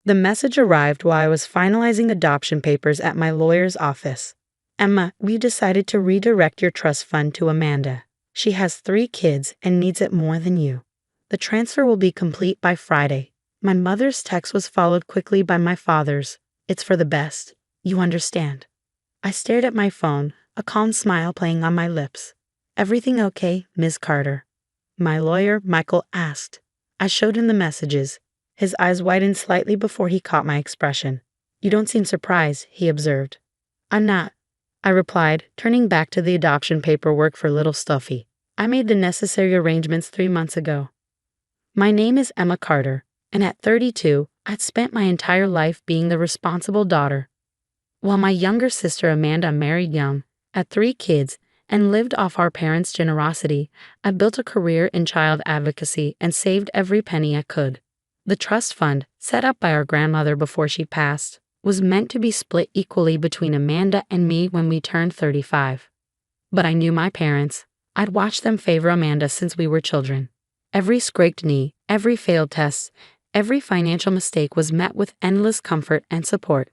The message arrived while I was finalizing adoption papers at my lawyer's office. Emma, we decided to redirect your trust fund to Amanda. She has 3 kids and needs it more than you. The transfer will be complete by Friday. My mother's text was followed quickly by my father's. It's for the best. You understand. I stared at my phone, a calm smile playing on my lips. Everything okay, Ms. Carter? My lawyer, Michael, asked. I showed him the messages. His eyes widened slightly before he caught my expression. You don't seem surprised, he observed. I'm not, I replied, turning back to the adoption paperwork for little Stuffy. I made the necessary arrangements 3 months ago. My name is Emma Carter, and at 32, I'd spent my entire life being the responsible daughter. While my younger sister Amanda married young, had 3 kids, and lived off our parents' generosity, I built a career in child advocacy and saved every penny I could. The trust fund, set up by our grandmother before she passed, was meant to be split equally between Amanda and me when we turned 35. But I knew my parents. I'd watched them favor Amanda since we were children. Every scraped knee, every failed test, every financial mistake was met with endless comfort and support.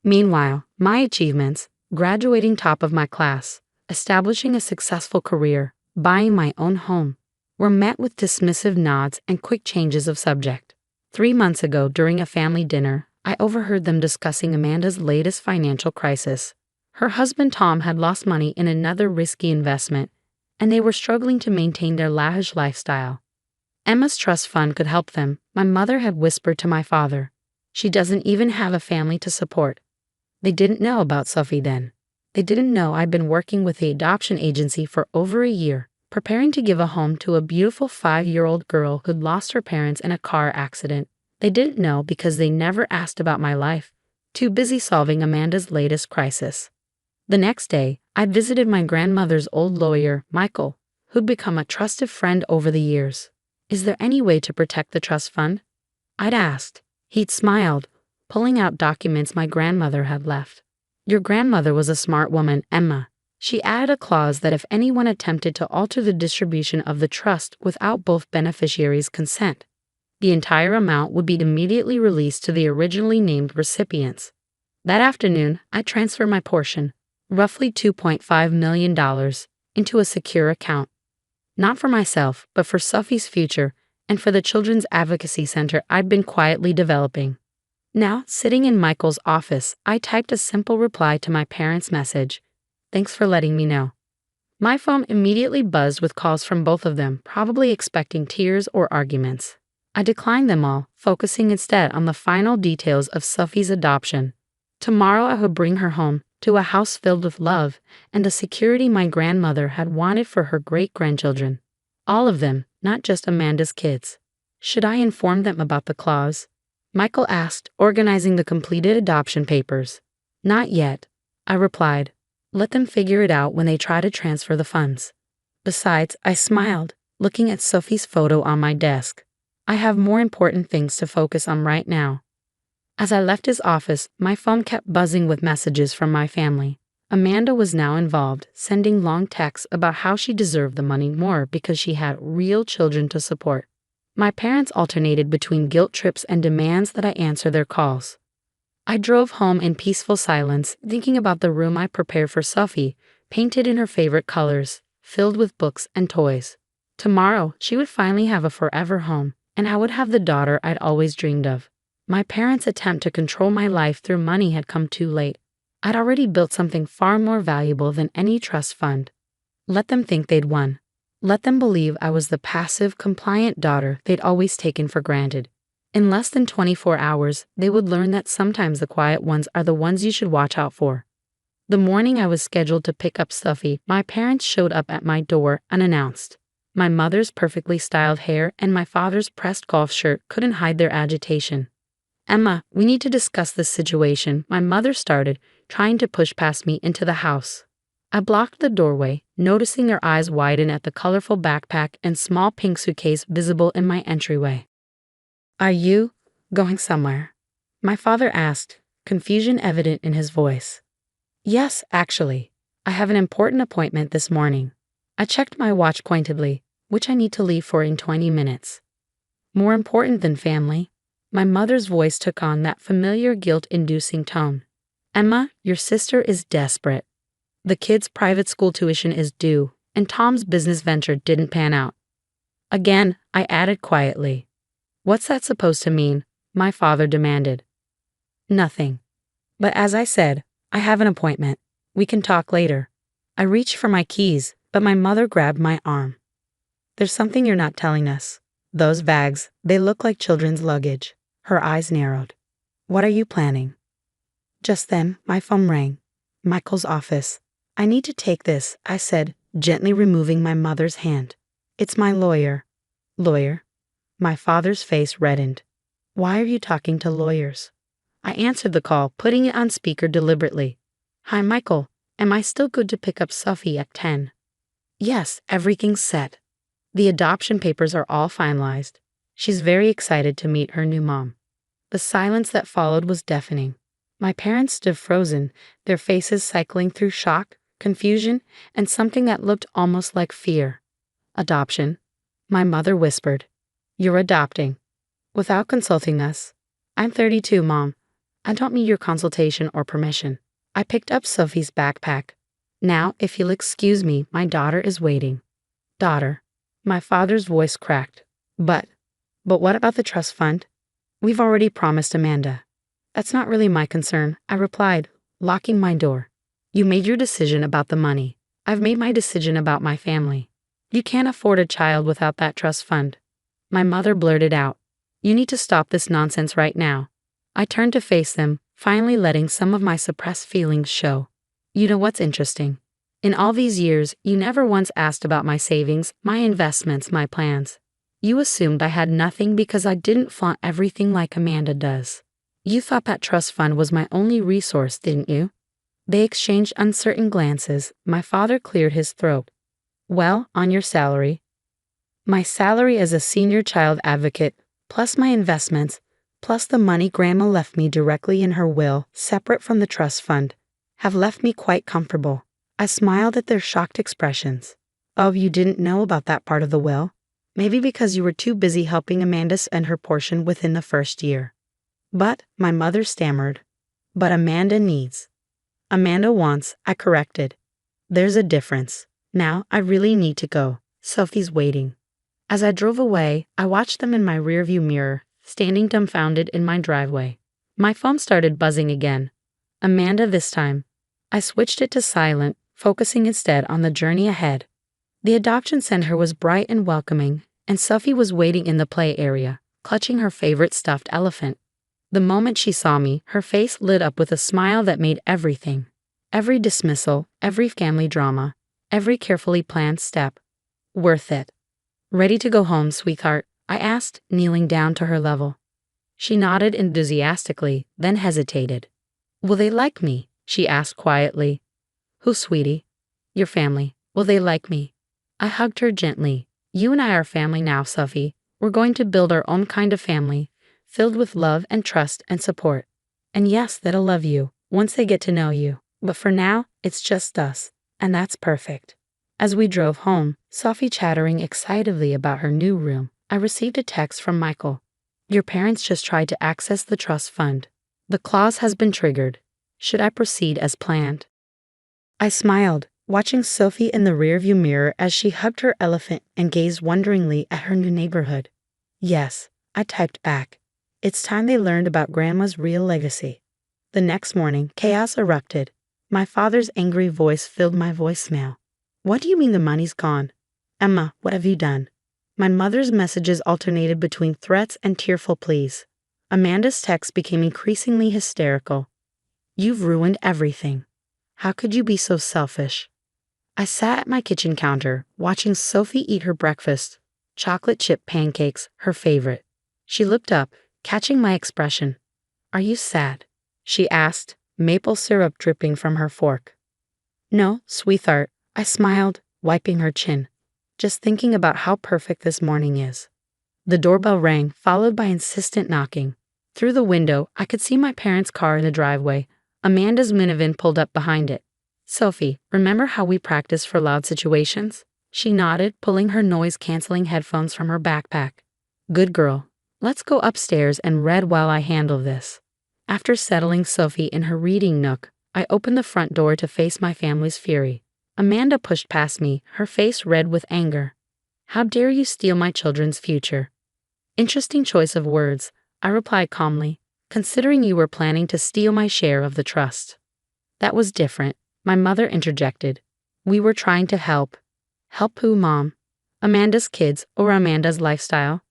Meanwhile, my achievements, graduating top of my class, establishing a successful career, buying my own home, were met with dismissive nods and quick changes of subject. 3 months ago, during a family dinner, I overheard them discussing Amanda's latest financial crisis. Her husband Tom had lost money in another risky investment, and they were struggling to maintain their lavish lifestyle. Emma's trust fund could help them, my mother had whispered to my father. She doesn't even have a family to support. They didn't know about Sophie then. They didn't know I'd been working with the adoption agency for over a year, preparing to give a home to a beautiful 5-year-old girl who'd lost her parents in a car accident. They didn't know because they never asked about my life, too busy solving Amanda's latest crisis. The next day, I visited my grandmother's old lawyer, Michael, who'd become a trusted friend over the years. Is there any way to protect the trust fund? I'd asked. He'd smiled, pulling out documents my grandmother had left. Your grandmother was a smart woman, Emma. She added a clause that if anyone attempted to alter the distribution of the trust without both beneficiaries' consent, the entire amount would be immediately released to the originally named recipients. That afternoon, I transferred my portion, roughly $2.5 million, into a secure account. Not for myself, but for Sophie's future and for the Children's Advocacy Center I'd been quietly developing. Now, sitting in Michael's office, I typed a simple reply to my parents' message. Thanks for letting me know. My phone immediately buzzed with calls from both of them, probably expecting tears or arguments. I declined them all, focusing instead on the final details of Sophie's adoption. Tomorrow I would bring her home, to a house filled with love and the security my grandmother had wanted for her great-grandchildren. All of them, not just Amanda's kids. Should I inform them about the clause? Michael asked, organizing the completed adoption papers. Not yet, I replied. Let them figure it out when they try to transfer the funds. Besides, I smiled, looking at Sophie's photo on my desk. I have more important things to focus on right now. As I left his office, my phone kept buzzing with messages from my family. Amanda was now involved, sending long texts about how she deserved the money more because she had real children to support. My parents alternated between guilt trips and demands that I answer their calls. I drove home in peaceful silence, thinking about the room I prepared for Sophie, painted in her favorite colors, filled with books and toys. Tomorrow, she would finally have a forever home, and I would have the daughter I'd always dreamed of. My parents' attempt to control my life through money had come too late. I'd already built something far more valuable than any trust fund. Let them think they'd won. Let them believe I was the passive, compliant daughter they'd always taken for granted. In less than 24 hours, they would learn that sometimes the quiet ones are the ones you should watch out for. The morning I was scheduled to pick up Sophie, my parents showed up at my door unannounced. My mother's perfectly styled hair and my father's pressed golf shirt couldn't hide their agitation. Emma, we need to discuss this situation, my mother started, trying to push past me into the house. I blocked the doorway, noticing their eyes widen at the colorful backpack and small pink suitcase visible in my entryway. Are you going somewhere? My father asked, confusion evident in his voice. Yes, actually. I have an important appointment this morning. I checked my watch pointedly, which I need to leave for in 20 minutes. More important than family? My mother's voice took on that familiar guilt-inducing tone. Emma, your sister is desperate. The kid's private school tuition is due, and Tom's business venture didn't pan out. Again, I added quietly. What's that supposed to mean? My father demanded. Nothing. But as I said, I have an appointment. We can talk later. I reached for my keys, but my mother grabbed my arm. There's something you're not telling us. Those bags, they look like children's luggage. Her eyes narrowed. What are you planning? Just then, my phone rang. Michael's office. I need to take this, I said, gently removing my mother's hand. It's my lawyer. Lawyer? My father's face reddened. Why are you talking to lawyers? I answered the call, putting it on speaker deliberately. Hi, Michael. Am I still good to pick up Sophie at 10? Yes, everything's set. The adoption papers are all finalized. She's very excited to meet her new mom. The silence that followed was deafening. My parents stood frozen, their faces cycling through shock, confusion, and something that looked almost like fear. Adoption. My mother whispered. You're adopting. Without consulting us. I'm 32, Mom. I don't need your consultation or permission. I picked up Sophie's backpack. Now, if you'll excuse me, my daughter is waiting. Daughter. My father's voice cracked. But what about the trust fund? We've already promised Amanda. That's not really my concern, I replied, locking my door. You made your decision about the money. I've made my decision about my family. You can't afford a child without that trust fund. My mother blurted out. You need to stop this nonsense right now. I turned to face them, finally letting some of my suppressed feelings show. You know what's interesting? In all these years, you never once asked about my savings, my investments, my plans. You assumed I had nothing because I didn't flaunt everything like Amanda does. You thought that trust fund was my only resource, didn't you? They exchanged uncertain glances. My father cleared his throat. Well, on your salary. My salary as a senior child advocate, plus my investments, plus the money Grandma left me directly in her will, separate from the trust fund, have left me quite comfortable. I smiled at their shocked expressions. Oh, you didn't know about that part of the will? Maybe because you were too busy helping Amanda spend her portion within the first year. But, my mother stammered. But Amanda needs. Amanda wants, I corrected. There's a difference. Now, I really need to go. Sophie's waiting. As I drove away, I watched them in my rearview mirror, standing dumbfounded in my driveway. My phone started buzzing again. Amanda this time. I switched it to silent, focusing instead on the journey ahead. The adoption center was bright and welcoming, and Sophie was waiting in the play area, clutching her favorite stuffed elephant. The moment she saw me, her face lit up with a smile that made everything, every dismissal, every family drama, every carefully planned step, worth it. Ready to go home, sweetheart? I asked, kneeling down to her level. She nodded enthusiastically, then hesitated. Will they like me? She asked quietly. Who, sweetie? Your family. Will they like me? I hugged her gently. You and I are family now, Sophie. We're going to build our own kind of family, filled with love and trust and support. And yes, that'll love you, once they get to know you. But for now, it's just us, and that's perfect. As we drove home, Sophie chattering excitedly about her new room, I received a text from Michael. Your parents just tried to access the trust fund. The clause has been triggered. Should I proceed as planned? I smiled, watching Sophie in the rearview mirror as she hugged her elephant and gazed wonderingly at her new neighborhood. Yes, I typed back. It's time they learned about Grandma's real legacy. The next morning, chaos erupted. My father's angry voice filled my voicemail. What do you mean the money's gone? Emma, what have you done? My mother's messages alternated between threats and tearful pleas. Amanda's texts became increasingly hysterical. You've ruined everything. How could you be so selfish? I sat at my kitchen counter, watching Sophie eat her breakfast, chocolate chip pancakes, her favorite. She looked up, catching my expression. Are you sad? She asked, maple syrup dripping from her fork. No, sweetheart, I smiled, wiping her chin, just thinking about how perfect this morning is. The doorbell rang, followed by insistent knocking. Through the window, I could see my parents' car in the driveway. Amanda's minivan pulled up behind it. Sophie, remember how we practiced for loud situations? She nodded, pulling her noise-canceling headphones from her backpack. Good girl. Let's go upstairs and read while I handle this. After settling Sophie in her reading nook, I opened the front door to face my family's fury. Amanda pushed past me, her face red with anger. How dare you steal my children's future? Interesting choice of words, I replied calmly, considering you were planning to steal my share of the trust. That was different, my mother interjected. We were trying to help. Help who, Mom? Amanda's kids or Amanda's lifestyle?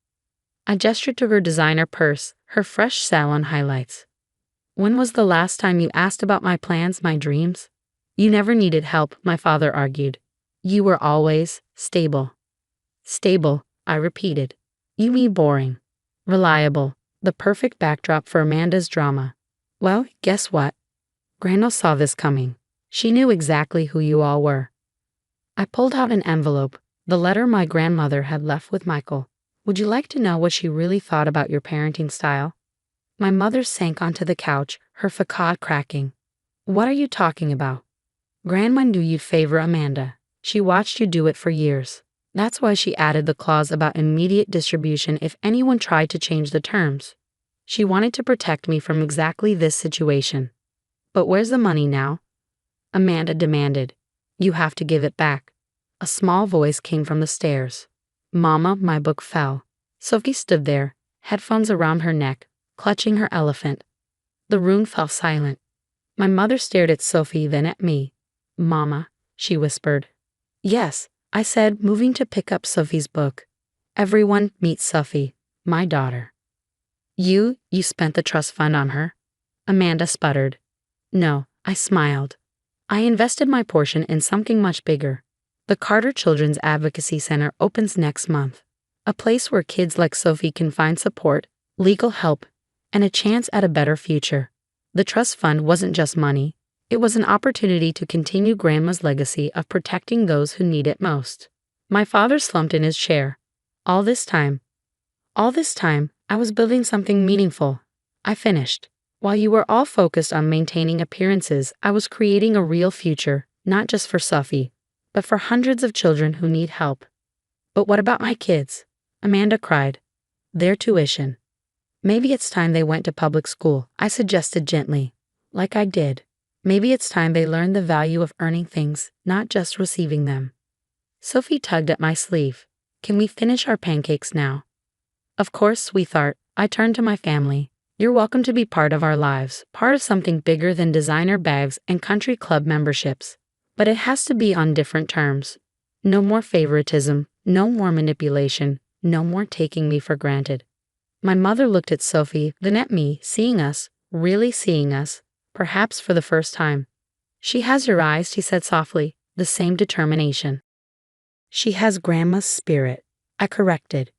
I gestured to her designer purse, her fresh salon highlights. When was the last time you asked about my plans, my dreams? You never needed help, my father argued. You were always stable. Stable, I repeated. You mean boring. Reliable, the perfect backdrop for Amanda's drama. Well, guess what? Grandma saw this coming. She knew exactly who you all were. I pulled out an envelope, the letter my grandmother had left with Michael. Would you like to know what she really thought about your parenting style? My mother sank onto the couch, her facade cracking. What are you talking about? Grandma knew you'd favor Amanda. She watched you do it for years. That's why she added the clause about immediate distribution if anyone tried to change the terms. She wanted to protect me from exactly this situation. But where's the money now? Amanda demanded. You have to give it back. A small voice came from the stairs. Mama, my book fell. Sophie stood there, headphones around her neck, clutching her elephant. The room fell silent. My mother stared at Sophie, then at me. Mama, she whispered. Yes, I said, moving to pick up Sophie's book. Everyone meet Sophie, my daughter. You spent the trust fund on her? Amanda sputtered. No, I smiled. I invested my portion in something much bigger. The Carter Children's Advocacy Center opens next month. A place where kids like Sophie can find support, legal help, and a chance at a better future. The trust fund wasn't just money. It was an opportunity to continue Grandma's legacy of protecting those who need it most. My father slumped in his chair. All this time, I was building something meaningful. I finished. While you were all focused on maintaining appearances, I was creating a real future, not just for Sophie, but for hundreds of children who need help. But what about my kids? Amanda cried. Their tuition. Maybe it's time they went to public school, I suggested gently. Like I did. Maybe it's time they learned the value of earning things, not just receiving them. Sophie tugged at my sleeve. Can we finish our pancakes now? Of course, sweetheart. I turned to my family. You're welcome to be part of our lives, part of something bigger than designer bags and country club memberships. But it has to be on different terms. No more favoritism, no more manipulation, no more taking me for granted. My mother looked at Sophie, then at me, seeing us, really seeing us, perhaps for the first time. She has your eyes, she said softly, the same determination. She has Grandma's spirit, I corrected.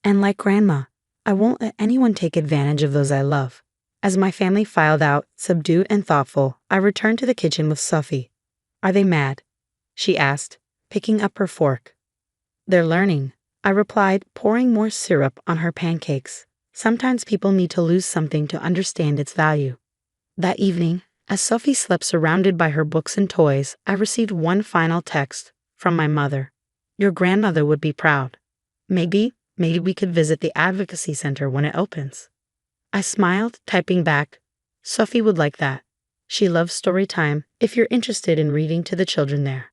And like Grandma, I won't let anyone take advantage of those I love. As my family filed out, subdued and thoughtful, I returned to the kitchen with Sophie. Are they mad? She asked, picking up her fork. They're learning, I replied, pouring more syrup on her pancakes. Sometimes people need to lose something to understand its value. That evening, as Sophie slept surrounded by her books and toys, I received one final text from my mother. Your grandmother would be proud. Maybe we could visit the advocacy center when it opens. I smiled, typing back, Sophie would like that. She loves story time if you're interested in reading to the children there.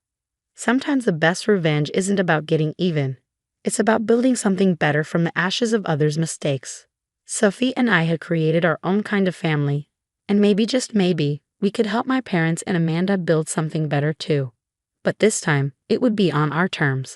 Sometimes the best revenge isn't about getting even. It's about building something better from the ashes of others' mistakes. Sophie and I had created our own kind of family, and maybe, just maybe, we could help my parents and Amanda build something better too. But this time, it would be on our terms.